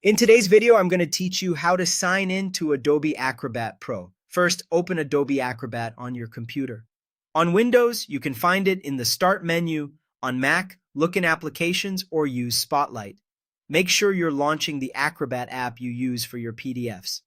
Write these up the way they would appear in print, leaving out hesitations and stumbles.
In today's video, I'm going to teach you how to sign in to Adobe Acrobat Pro. First, open Adobe Acrobat on your computer. On Windows, you can find it in the Start menu. On Mac, look in Applications or use Spotlight. Make sure you're launching the Acrobat app you use for your PDFs.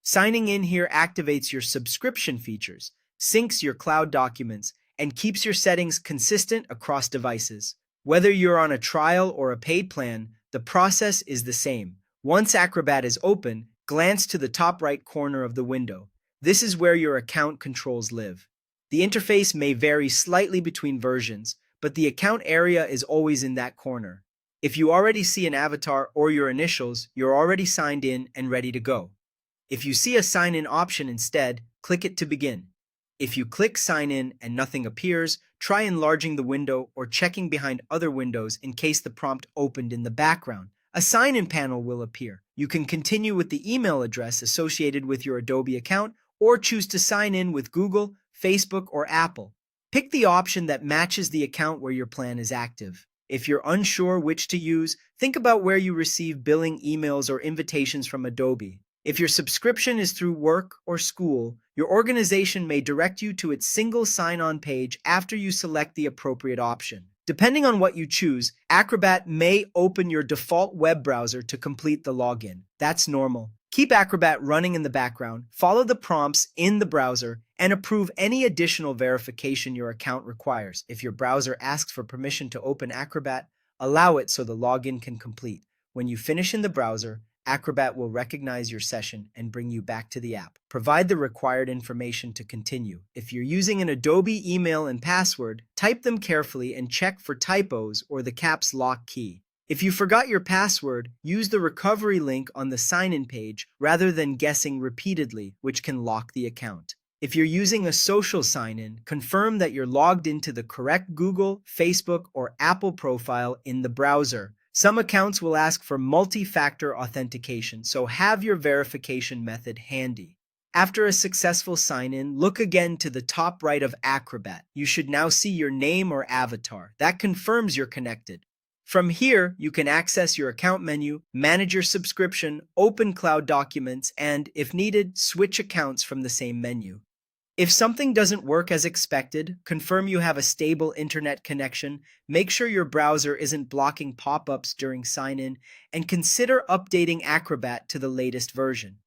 Signing in here activates your subscription features, syncs your cloud documents, and keeps your settings consistent across devices. Whether you're on a trial or a paid plan, the process is the same. Once Acrobat is open, glance to the top right corner of the window. This is where your account controls live. The interface may vary slightly between versions, but the account area is always in that corner. If you already see an avatar or your initials, you're already signed in and ready to go. If you see a sign in option instead, click it to begin. If you click sign in and nothing appears, try enlarging the window or checking behind other windows in case the prompt opened in the background. A sign-in panel will appear. You can continue with the email address associated with your Adobe account or choose to sign in with Google, Facebook, or Apple. Pick the option that matches the account where your plan is active. If you're unsure which to use, think about where you receive billing emails or invitations from Adobe. If your subscription is through work or school, your organization may direct you to its single sign-on page after you select the appropriate option. Depending on what you choose, Acrobat may open your default web browser to complete the login. That's normal. Keep Acrobat running in the background, follow the prompts in the browser, and approve any additional verification your account requires. If your browser asks for permission to open Acrobat, allow it so the login can complete. When you finish in the browser, Acrobat will recognize your session and bring you back to the app. Provide the required information to continue. If you're using an Adobe email and password, type them carefully and check for typos or the caps lock key. If you forgot your password, use the recovery link on the sign-in page rather than guessing repeatedly, which can lock the account. If you're using a social sign-in, confirm that you're logged into the correct Google, Facebook, or Apple profile in the browser. Some accounts will ask for multi-factor authentication, so have your verification method handy. After a successful sign-in, look again to the top right of Acrobat. You should now see your name or avatar. That confirms you're connected. From here, you can access your account menu, manage your subscription, open cloud documents, and, if needed, switch accounts from the same menu. If something doesn't work as expected, confirm you have a stable internet connection, make sure your browser isn't blocking pop-ups during sign-in, and consider updating Acrobat to the latest version.